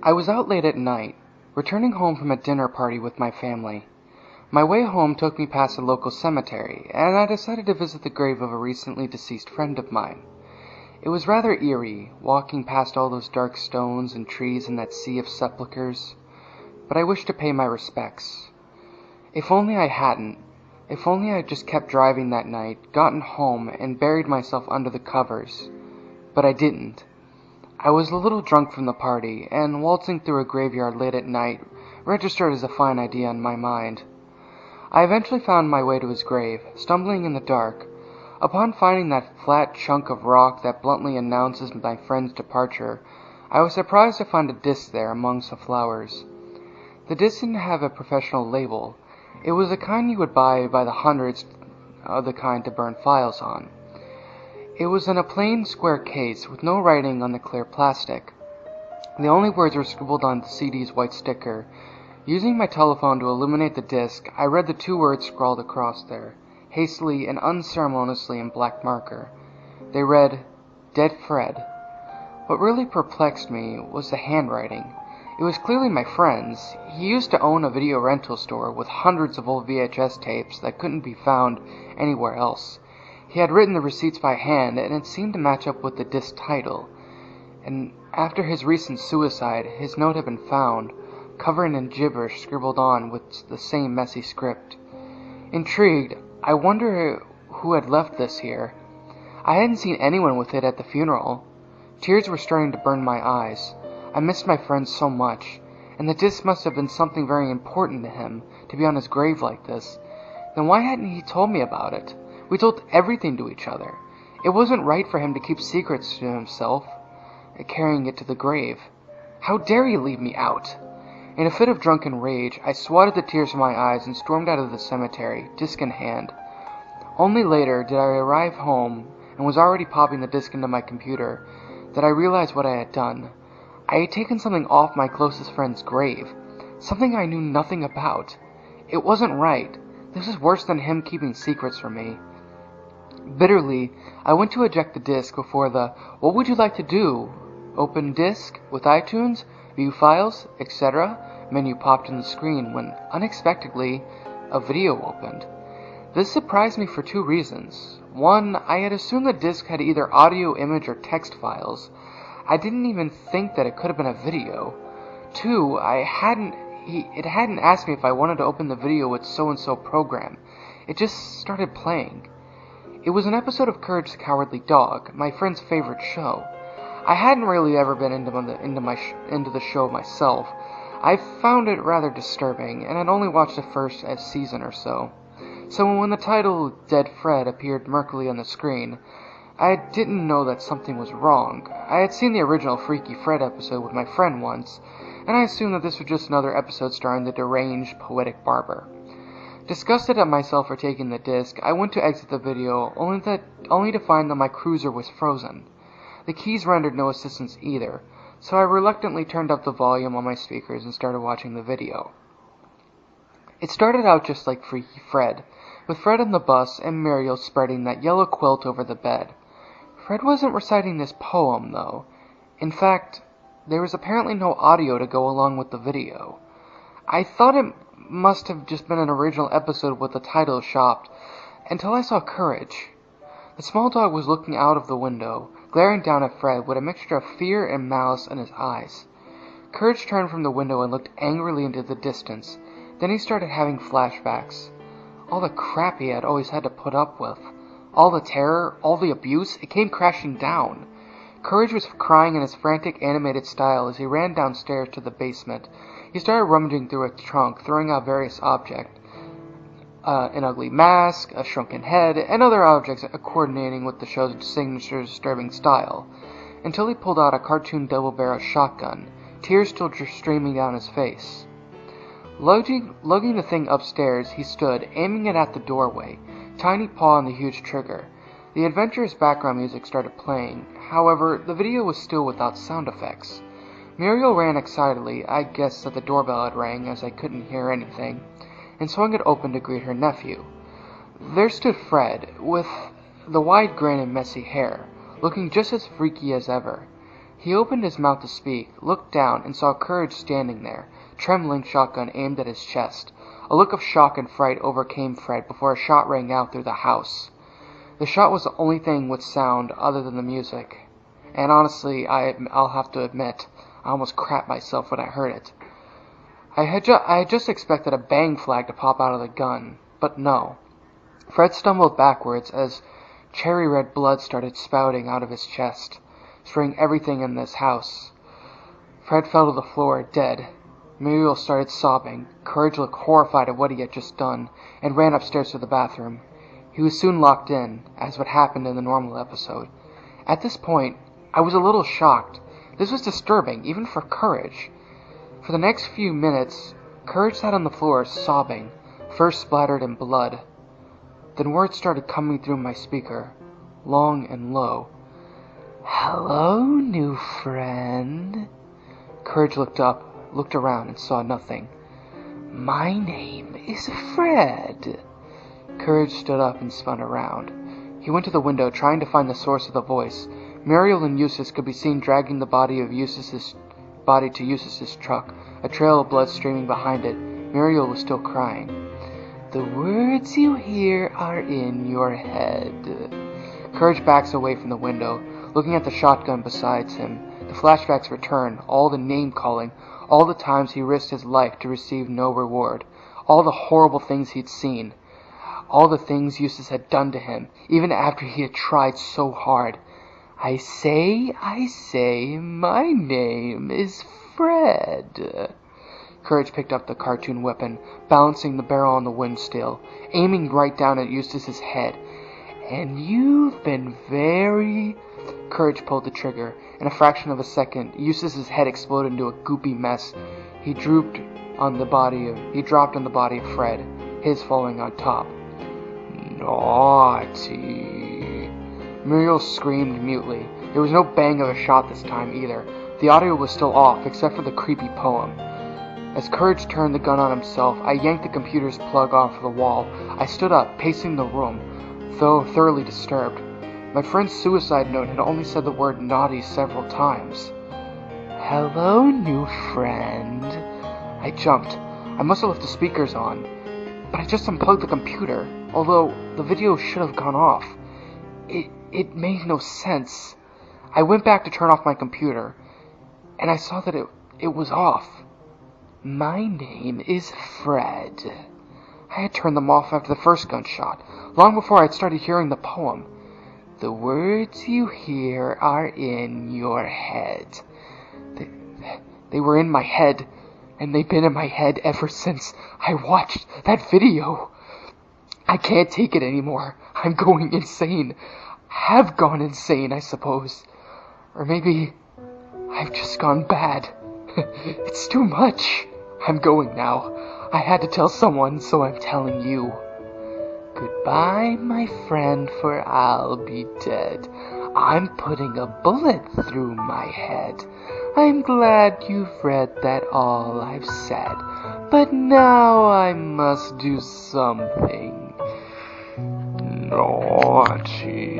I was out late at night, returning home from a dinner party with my family. My way home took me past a local cemetery, and I decided to visit the grave of a recently deceased friend of mine. It was rather eerie, walking past all those dark stones and trees in that sea of sepulchres, but I wished to pay my respects. If only I hadn't. If only I had just kept driving that night, gotten home, and buried myself under the covers. But I didn't. I was a little drunk from the party, and waltzing through a graveyard late at night registered as a fine idea in my mind. I eventually found my way to his grave, stumbling in the dark. Upon finding that flat chunk of rock that bluntly announces my friend's departure, I was surprised to find a disc there amongst the flowers. The disc didn't have a professional label. It was the kind you would buy by the hundreds, of the kind to burn files on. It was in a plain square case with no writing on the clear plastic. The only words were scribbled on the CD's white sticker. Using my telephone to illuminate the disc, I read the two words scrawled across there, hastily and unceremoniously in black marker. They read, "Dead Fred." What really perplexed me was the handwriting. It was clearly my friend's. He used to own a video rental store with hundreds of old VHS tapes that couldn't be found anywhere else. He had written the receipts by hand, and it seemed to match up with the disc title. And after his recent suicide, his note had been found, covered in gibberish scribbled on with the same messy script. Intrigued, I wondered who had left this here. I hadn't seen anyone with it at the funeral. Tears were starting to burn my eyes. I missed my friend so much, and the disc must have been something very important to him to be on his grave like this. Then why hadn't he told me about it? We told everything to each other. It wasn't right for him to keep secrets to himself, carrying it to the grave. How dare he leave me out? In a fit of drunken rage, I swatted the tears from my eyes and stormed out of the cemetery, disc in hand. Only later did I arrive home and was already popping the disc into my computer that I realized what I had done. I had taken something off my closest friend's grave, something I knew nothing about. It wasn't right. This was worse than him keeping secrets from me. Bitterly, I went to eject the disc before the "What would you like to do? Open disk with iTunes, view files, etc." menu popped on the screen when, unexpectedly, a video opened. This surprised me for two reasons. One, I had assumed the disc had either audio, image, or text files. I didn't even think that it could have been a video. Two, it hadn't asked me if I wanted to open the video with so-and-so program. It just started playing. It was an episode of Courage the Cowardly Dog, my friend's favorite show. I hadn't really ever been into the show myself. I found it rather disturbing, and had only watched the first season or so. So when the title Dead Fred appeared murkily on the screen, I didn't know that something was wrong. I had seen the original Freaky Fred episode with my friend once, and I assumed that this was just another episode starring the deranged, poetic barber. Disgusted at myself for taking the disc, I went to exit the video, only to find that my cruiser was frozen. The keys rendered no assistance either, so I reluctantly turned up the volume on my speakers and started watching the video. It started out just like Freaky Fred, with Fred on the bus and Muriel spreading that yellow quilt over the bed. Fred wasn't reciting this poem, though. In fact, there was apparently no audio to go along with the video. I thought it must have just been an original episode with the title shopped, until I saw Courage. The small dog was looking out of the window, glaring down at Fred with a mixture of fear and malice in his eyes. Courage turned from the window and looked angrily into the distance. Then he started having flashbacks. All the crap he had always had to put up with. All the terror, all the abuse, it came crashing down. Courage was crying in his frantic, animated style as he ran downstairs to the basement. He started rummaging through a trunk, throwing out various objects. An ugly mask, a shrunken head, and other objects coordinating with the show's signature disturbing style, until he pulled out a cartoon double-barrel shotgun, tears still streaming down his face. Lugging the thing upstairs, he stood, aiming it at the doorway, tiny paw on the huge trigger. The adventurous background music started playing. However, the video was still without sound effects. Muriel ran excitedly. I guessed that the doorbell had rang, as I couldn't hear anything, and swung it open to greet her nephew. There stood Fred, with the wide grin and messy hair, looking just as freaky as ever. He opened his mouth to speak, looked down, and saw Courage standing there, trembling shotgun aimed at his chest. A look of shock and fright overcame Fred before a shot rang out through the house. The shot was the only thing with sound other than the music. And honestly, I'll have to admit, I almost crapped myself when I heard it. I had just expected a bang flag to pop out of the gun, but no. Fred stumbled backwards as cherry red blood started spouting out of his chest, spraying everything in this house. Fred fell to the floor, dead. Muriel started sobbing. Courage looked horrified at what he had just done, and ran upstairs to the bathroom. He was soon locked in, as would happen in the normal episode. At this point, I was a little shocked. This was disturbing, even for Courage. For the next few minutes, Courage sat on the floor, sobbing, first splattered in blood. Then words started coming through my speaker, long and low. "Hello, new friend." Courage looked up, looked around, and saw nothing. "My name is Fred." Courage stood up and spun around. He went to the window, trying to find the source of the voice. Muriel and Eustace could be seen dragging the body to Eustace's truck, a trail of blood streaming behind it. Muriel was still crying. "The words you hear are in your head." Courage backs away from the window, looking at the shotgun beside him. The flashbacks return, all the name-calling, all the times he risked his life to receive no reward, all the horrible things he'd seen, all the things Eustace had done to him, even after he had tried so hard. I say, my name is Fred." Courage picked up the cartoon weapon, balancing the barrel on the windstill, aiming right down at Eustace's head. "And you've been very—" Courage pulled the trigger. In a fraction of a second, Eustace's head exploded into a goopy mess. He dropped on the body of Fred, his falling on top. "Naughty." Muriel screamed mutely. There was no bang of a shot this time either. The audio was still off, except for the creepy poem. As Courage turned the gun on himself, I yanked the computer's plug off the wall. I stood up, pacing the room, though thoroughly disturbed. My friend's suicide note had only said the word naughty several times. "Hello, new friend." I jumped. I must have left the speakers on, but I just unplugged the computer, although the video should have gone off. It made no sense. I went back to turn off my computer, and I saw that it was off. "My name is Fred." I had turned them off after the first gunshot, long before I had started hearing the poem. "The words you hear are in your head." They were in my head, and they've been in my head ever since I watched that video. I can't take it anymore. I'm going insane. Have gone insane, I suppose. Or maybe I've just gone bad. It's too much. I'm going now. I had to tell someone, so I'm telling you. Goodbye, my friend, for I'll be dead. I'm putting a bullet through my head. I'm glad you've read that all I've said. But now I must do something naughty.